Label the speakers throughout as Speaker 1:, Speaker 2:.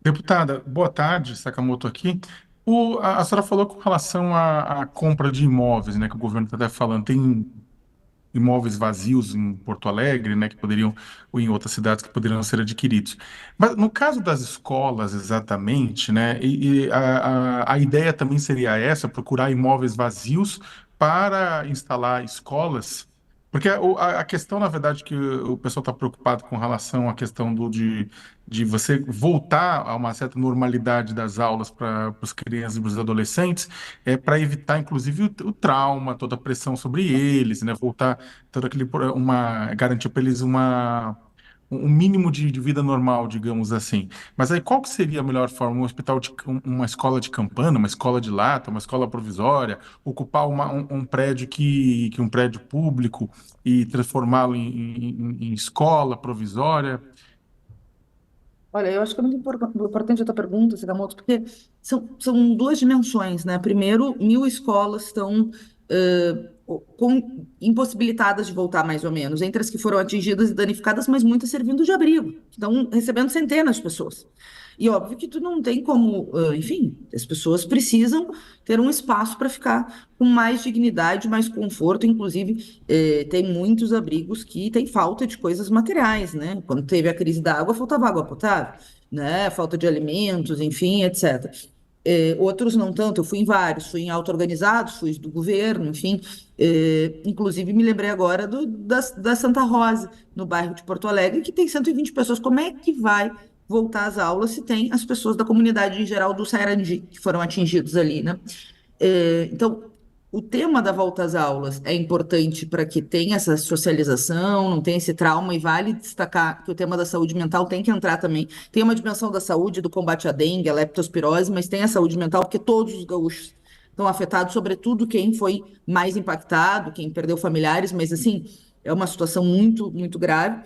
Speaker 1: Deputada, boa tarde, Sakamoto aqui. A senhora falou com relação à compra de imóveis, né, que o governo está até falando. Tem imóveis vazios em Porto Alegre, né, que poderiam, ou em outras cidades que poderiam ser adquiridos. Mas no caso das escolas, exatamente, né, a ideia também seria essa, procurar imóveis vazios para instalar escolas. Porque a questão, na verdade, que o pessoal está preocupado com relação à questão de você voltar a uma certa normalidade das aulas para os crianças e os adolescentes, é para evitar, inclusive, o trauma, toda a pressão sobre eles, né? Voltar todo aquele uma garantir para eles um mínimo de vida normal, digamos assim. Mas aí qual que seria a melhor forma? Um hospital uma escola de campana, uma escola de lata, uma escola provisória, ocupar um prédio que um prédio público e transformá-lo em escola provisória?
Speaker 2: Olha, eu acho que é muito importante a tua pergunta, Sakamoto, porque são duas dimensões, né? Primeiro, 1.000 escolas estão impossibilitadas de voltar, mais ou menos, entre as que foram atingidas e danificadas, mas muitas servindo de abrigo, estão recebendo centenas de pessoas. E óbvio que tu não tem como, enfim, as pessoas precisam ter um espaço para ficar com mais dignidade, mais conforto, inclusive tem muitos abrigos que têm falta de coisas materiais, né? Quando teve a crise da água, faltava água potável, né? Falta de alimentos, enfim, etc. Outros não tanto, eu fui em vários, fui em auto-organizados, fui do governo, enfim. Inclusive, me lembrei agora da Santa Rosa, no bairro de Porto Alegre, que tem 120 pessoas. Como é que vai voltar às aulas se tem as pessoas da comunidade em geral do Sairandi que foram atingidos ali, né? Então, o tema da volta às aulas é importante para que tenha essa socialização, não tenha esse trauma, e vale destacar que o tema da saúde mental tem que entrar também. Tem uma dimensão da saúde, do combate à dengue, à leptospirose, mas tem a saúde mental, porque todos os gaúchos estão afetados, sobretudo quem foi mais impactado, quem perdeu familiares, mas assim, é uma situação muito, muito grave.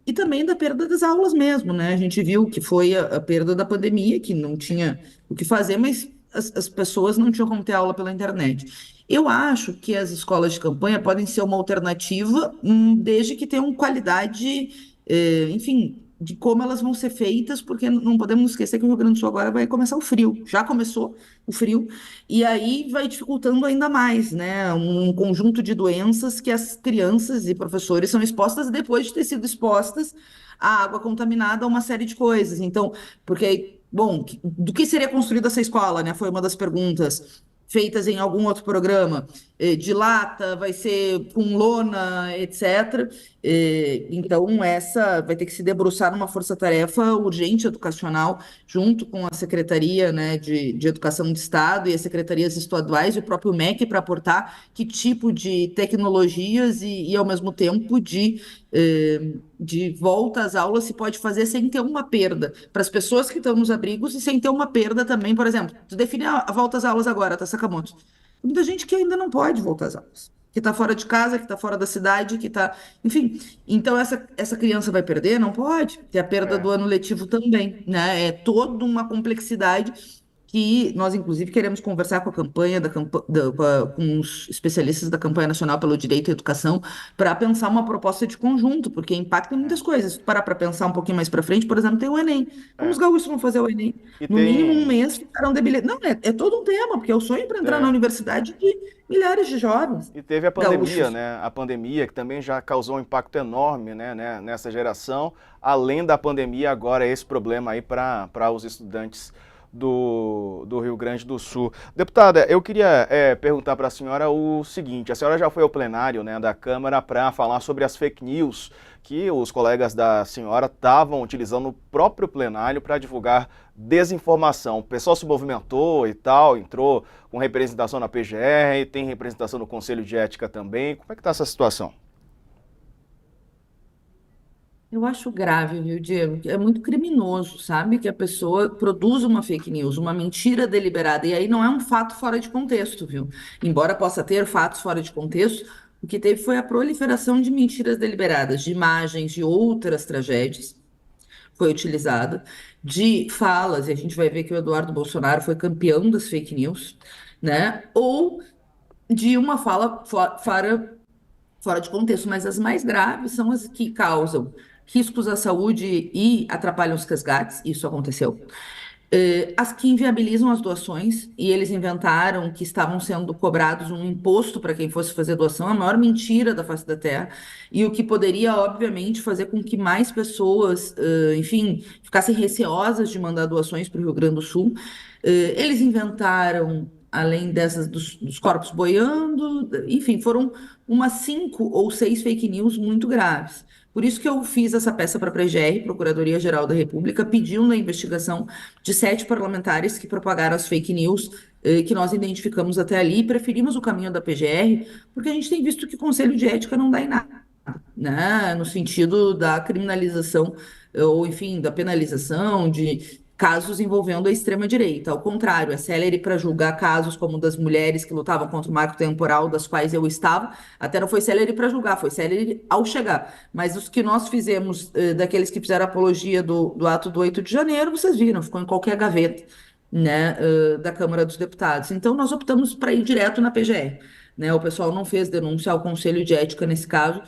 Speaker 2: E também da perda das aulas mesmo, né? A gente viu que foi a perda da pandemia, que não tinha o que fazer, mas as pessoas não tinham como ter aula pela internet. Eu acho que as escolas de campanha podem ser uma alternativa, desde que tenham qualidade, enfim, de como elas vão ser feitas, porque não podemos esquecer que o Rio Grande do Sul agora vai começar o frio. Já começou o frio, e aí vai dificultando ainda mais, né? Um conjunto de doenças que as crianças e professores são expostas depois de ter sido expostas à água contaminada, a uma série de coisas. Então, porque, bom, do que seria construída essa escola, né? Foi uma das perguntas feitas em algum outro programa, de lata, vai ser com lona, etc. Então, essa vai ter que se debruçar numa força-tarefa urgente educacional, junto com a Secretaria, né, de Educação de Estado e as secretarias estaduais e o próprio MEC, para aportar que tipo de tecnologias ao mesmo tempo, de volta às aulas se pode fazer sem ter uma perda para as pessoas que estão nos abrigos e sem ter uma perda também. Por exemplo, tu define a volta às aulas agora, tá, Sakamoto? Tem muita gente que ainda não pode voltar às aulas. Que está fora de casa, que está fora da cidade, que está. Enfim, então essa criança vai perder? Não pode. Ter a perda do
Speaker 1: É.
Speaker 2: ano letivo também, né? É toda uma complexidade que nós, inclusive, queremos conversar com a campanha, com os especialistas da campanha nacional pelo direito à educação, para pensar uma proposta de conjunto, porque impacta em muitas coisas. Se tu parar para pensar um pouquinho mais para frente, por exemplo, tem o Enem. Como os
Speaker 1: É.
Speaker 2: gaúchos vão fazer o Enem?
Speaker 1: E
Speaker 2: No mínimo um
Speaker 1: tem.
Speaker 2: mês ficaram debilitados. Não, é todo um tema, porque é o sonho para entrar na
Speaker 1: É.
Speaker 2: universidade de milhares de jovens
Speaker 1: E teve a pandemia,
Speaker 2: gaúchos.
Speaker 1: né? A pandemia que também já causou um impacto enorme, né, nessa geração. Além da pandemia, agora esse problema aí para os estudantes do Rio Grande do Sul. Deputada, eu queria perguntar para a senhora o seguinte: a senhora já foi ao plenário, né, da Câmara para falar sobre as fake news que os colegas da senhora estavam utilizando o próprio plenário para divulgar desinformação. O pessoal se movimentou e tal, entrou com representação na PGR, tem representação no Conselho de Ética também. Como é que está essa situação?
Speaker 2: Eu acho grave, viu, Diego? É muito criminoso, sabe? Que a pessoa produza uma fake news, uma mentira deliberada. E aí não é um fato fora de contexto, viu? Embora possa ter fatos fora de contexto, o que teve foi a proliferação de mentiras deliberadas, de imagens de outras tragédias, foi utilizada, de falas, e a gente vai ver que o Eduardo Bolsonaro foi campeão das fake news, né? Ou de uma fala fora de contexto, mas as mais graves são as que causam riscos à saúde e atrapalham os resgates, isso aconteceu. As que inviabilizam as doações, e eles inventaram que estavam sendo cobrados um imposto para quem fosse fazer doação, a maior mentira da face da Terra, e o que poderia, obviamente, fazer com que mais pessoas, enfim, ficassem receosas de mandar doações para o Rio Grande do Sul. Eles inventaram, além dessas dos corpos boiando, enfim, foram umas 5 ou 6 fake news muito graves. Por isso que eu fiz essa peça para a PGR, Procuradoria-Geral da República, pedindo a investigação de 7 parlamentares que propagaram as fake news que nós identificamos até ali e preferimos o caminho da PGR, porque a gente tem visto que o Conselho de Ética não dá em nada, né? No sentido da criminalização, ou enfim, da penalização de casos envolvendo a extrema-direita. Ao contrário, é célere para julgar casos como o das mulheres que lutavam contra o marco temporal, das quais eu estava, até não foi célere para julgar, foi célere ao chegar. Mas os que nós fizemos, daqueles que fizeram apologia do ato do 8 de janeiro, vocês viram, ficou em qualquer gaveta, né, da Câmara dos Deputados. Então, nós optamos para ir direto na PGR, né? O pessoal não fez denúncia ao Conselho de Ética nesse caso,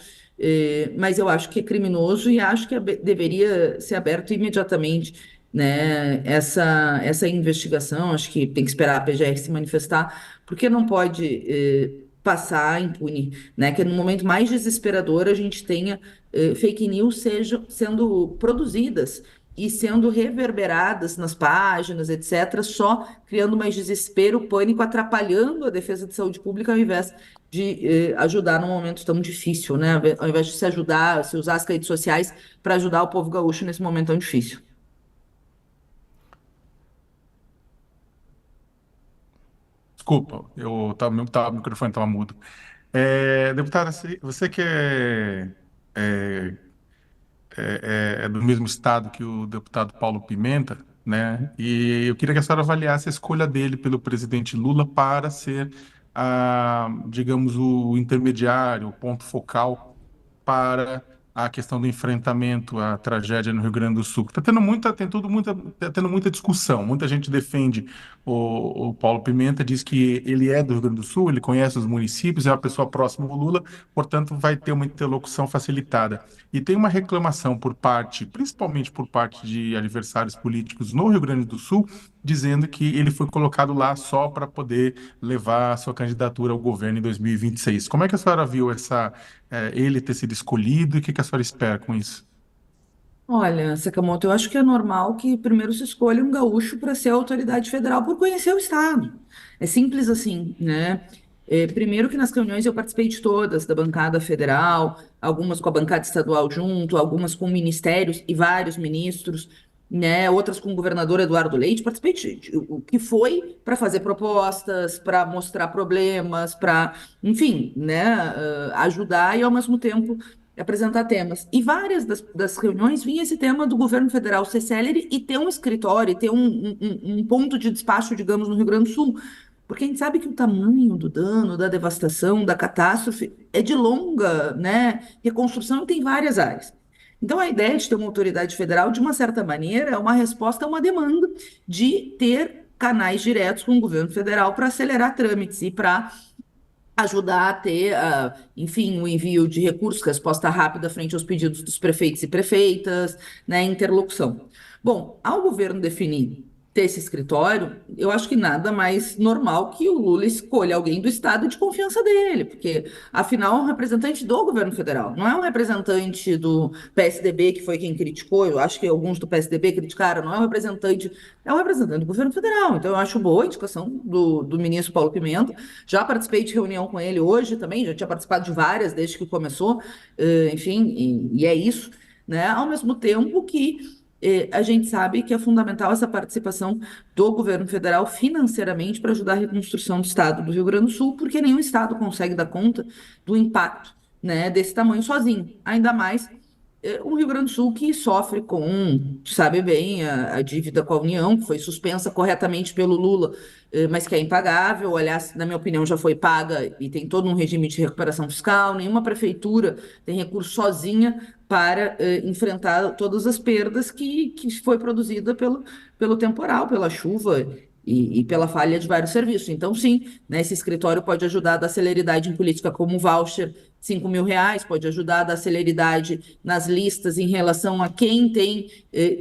Speaker 2: mas eu acho que é criminoso e acho que deveria ser aberto imediatamente, né, essa investigação. Acho que tem que esperar a PGR se manifestar, porque não pode passar impune, né? Que no momento mais desesperador a gente tenha fake news sejam sendo produzidas e sendo reverberadas nas páginas, etc., só criando mais desespero, pânico, atrapalhando a defesa de saúde pública ao invés de ajudar num momento tão difícil, né? Ao invés de se ajudar, se usar as redes sociais para ajudar o povo gaúcho nesse momento tão difícil.
Speaker 1: Desculpa, o microfone estava mudo. Deputada, você que é, é do mesmo estado que o deputado Paulo Pimenta, né? E eu queria que a senhora avaliasse a escolha dele pelo presidente Lula para ser, digamos, o intermediário, o ponto focal para a questão do enfrentamento à tragédia no Rio Grande do Sul. Tá tendo muita discussão. Muita gente defende o Paulo Pimenta, diz que ele é do Rio Grande do Sul, ele conhece os municípios, é uma pessoa próxima ao Lula, portanto, vai ter uma interlocução facilitada. E tem uma reclamação por parte, principalmente por parte de adversários políticos no Rio Grande do Sul, dizendo que ele foi colocado lá só para poder levar a sua candidatura ao governo em 2026. Como é que a senhora viu ele ter sido escolhido e o que a senhora espera com isso?
Speaker 2: Olha, Sakamoto, eu acho que é normal que primeiro se escolha um gaúcho para ser a autoridade federal por conhecer o Estado. É simples assim, né? Primeiro que nas reuniões eu participei de todas, da bancada federal, algumas com a bancada estadual junto, algumas com ministérios e vários ministros, né? Outras com o governador Eduardo Leite. Participei o que foi para fazer propostas, para mostrar problemas, para, enfim, né? Ajudar e ao mesmo tempo apresentar temas. E várias das reuniões vinha esse tema do governo federal ser célere e ter um escritório, e ter um ponto de despacho, digamos, no Rio Grande do Sul. Porque a gente sabe que o tamanho do dano, da devastação, da catástrofe é de longa, né, reconstrução e tem várias áreas. Então, a ideia de ter uma autoridade federal, de uma certa maneira, é uma resposta a uma demanda de ter canais diretos com o governo federal para acelerar trâmites e para ajudar a ter, enfim, o envio de recursos, resposta rápida frente aos pedidos dos prefeitos e prefeitas, né, interlocução. Bom, ao governo definir ter esse escritório, eu acho que nada mais normal que o Lula escolha alguém do estado de confiança dele, porque, afinal, é um representante do governo federal, não é um representante do PSDB, que foi quem criticou, eu acho que alguns do PSDB criticaram, não é um representante do governo federal. Então, eu acho boa a indicação do ministro Paulo Pimenta. Já participei de reunião com ele hoje também, já tinha participado de várias desde que começou, enfim, e é isso, né? Ao mesmo tempo que a gente sabe que é fundamental essa participação do governo federal financeiramente para ajudar a reconstrução do estado do Rio Grande do Sul, porque nenhum estado consegue dar conta do impacto, né, desse tamanho sozinho, ainda mais o Rio Grande do Sul que sofre com, sabe bem, a dívida com a União, que foi suspensa corretamente pelo Lula, mas que é impagável. Aliás, na minha opinião, já foi paga e tem todo um regime de recuperação fiscal. Nenhuma prefeitura tem recurso sozinha para enfrentar todas as perdas que foi produzida pelo temporal, pela chuva. e pela falha de vários serviços. Então, sim, né, esse escritório pode ajudar a dar celeridade em política como o voucher, R$ 5.000, pode ajudar a dar celeridade nas listas em relação a quem tem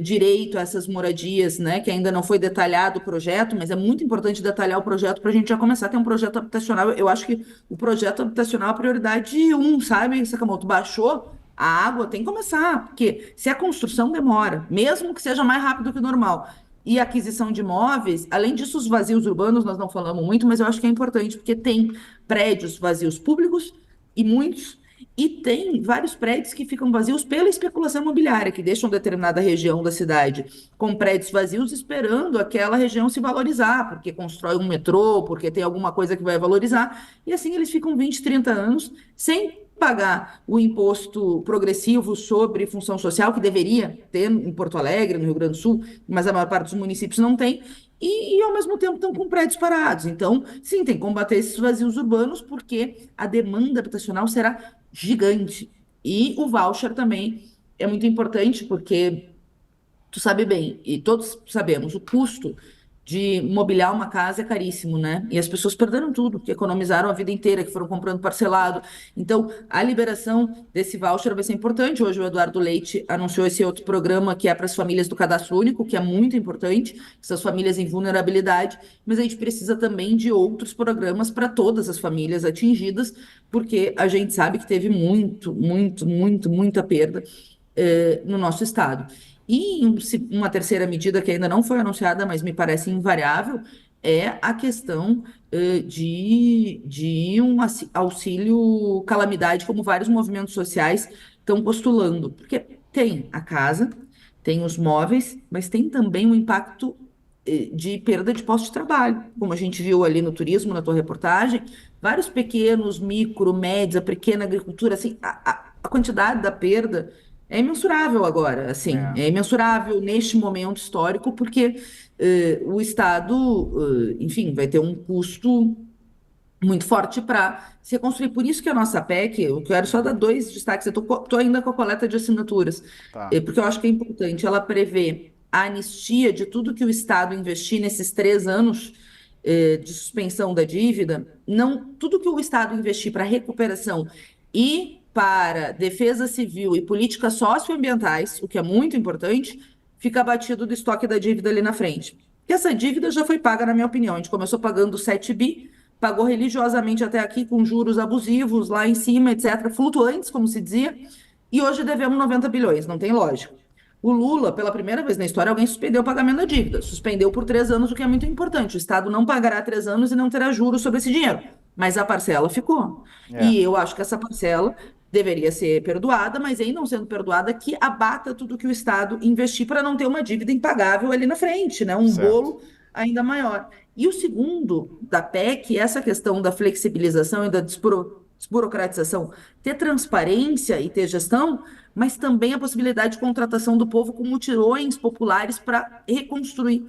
Speaker 2: direito a essas moradias, né, que ainda não foi detalhado o projeto, mas é muito importante detalhar o projeto para a gente já começar a ter um projeto habitacional. Eu acho que o projeto habitacional é a prioridade um, sabe, Sakamoto? Baixou a água, tem que começar, porque se a construção demora, mesmo que seja mais rápido que o normal, e a aquisição de imóveis, além disso, os vazios urbanos, nós não falamos muito, mas eu acho que é importante, porque tem prédios vazios públicos e muitos, e tem vários prédios que ficam vazios pela especulação imobiliária, que deixam determinada região da cidade com prédios vazios esperando aquela região se valorizar, porque constrói um metrô, porque tem alguma coisa que vai valorizar, e assim eles ficam 20, 30 anos sem pagar o imposto progressivo sobre função social, que deveria ter em Porto Alegre, no Rio Grande do Sul, mas a maior parte dos municípios não tem, ao mesmo tempo estão com prédios parados. Então, sim, tem que combater esses vazios urbanos, porque a demanda habitacional será gigante. E o voucher também é muito importante, porque tu sabe bem, e todos sabemos, o custo de mobiliar uma casa é caríssimo, né? E as pessoas perderam tudo, que economizaram a vida inteira, que foram comprando parcelado. Então, a liberação desse voucher vai ser importante. Hoje o Eduardo Leite anunciou esse outro programa que é para as famílias do Cadastro Único, que é muito importante, essas famílias em vulnerabilidade, mas a gente precisa também de outros programas para todas as famílias atingidas, porque a gente sabe que teve muita perda no nosso estado. E uma terceira medida que ainda não foi anunciada, mas me parece invariável, é a questão de um auxílio calamidade, como vários movimentos sociais estão postulando. Porque tem a casa, tem os móveis, mas tem também o impacto de perda de posto de trabalho, como a gente viu ali no turismo, na tua reportagem, vários pequenos, micro, médios, a pequena agricultura, assim, a quantidade da perda é imensurável agora, assim,
Speaker 3: É,
Speaker 2: é imensurável neste momento histórico, porque o Estado, enfim, vai ter um custo muito forte para se reconstruir. Por isso que a nossa PEC, eu quero só dar dois destaques, eu estou ainda com a coleta de assinaturas,
Speaker 3: tá.
Speaker 2: porque eu acho que é importante, ela prevê a anistia de tudo que o Estado investir nesses 3 anos de suspensão da dívida, não tudo que o Estado investir para recuperação e para defesa civil e políticas socioambientais, o que é muito importante, fica abatido do estoque da dívida ali na frente. Porque essa dívida já foi paga, na minha opinião. A gente começou pagando 7 bi, pagou religiosamente até aqui com juros abusivos lá em cima, etc., flutuantes, como se dizia, e hoje devemos 90 bilhões, não tem lógica. O Lula, pela primeira vez na história, alguém suspendeu o pagamento da dívida. Suspendeu por 3 anos, o que é muito importante. O Estado não pagará 3 anos e não terá juros sobre esse dinheiro. Mas a parcela ficou.
Speaker 3: É,
Speaker 2: E eu acho que essa parcela deveria ser perdoada, mas em não sendo perdoada, que abata tudo que o Estado investir para não ter uma dívida impagável ali na frente, né? Um
Speaker 3: certo.
Speaker 2: bolo ainda maior. E o segundo da PEC, essa questão da flexibilização e da desburocratização, ter transparência e ter gestão, mas também a possibilidade de contratação do povo com mutirões populares para reconstruir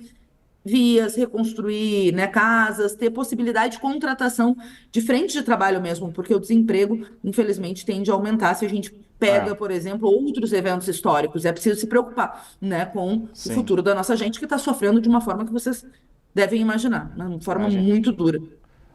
Speaker 2: vias, reconstruir, né, casas, ter possibilidade de contratação de frente de trabalho mesmo, porque o desemprego, infelizmente, tende a aumentar se a gente
Speaker 3: É,
Speaker 2: pega, por exemplo, outros eventos históricos. É preciso se preocupar, né, com o
Speaker 3: sim,
Speaker 2: futuro da nossa gente que está sofrendo de uma forma que vocês devem imaginar, né, uma forma
Speaker 3: imagina.
Speaker 2: muito dura.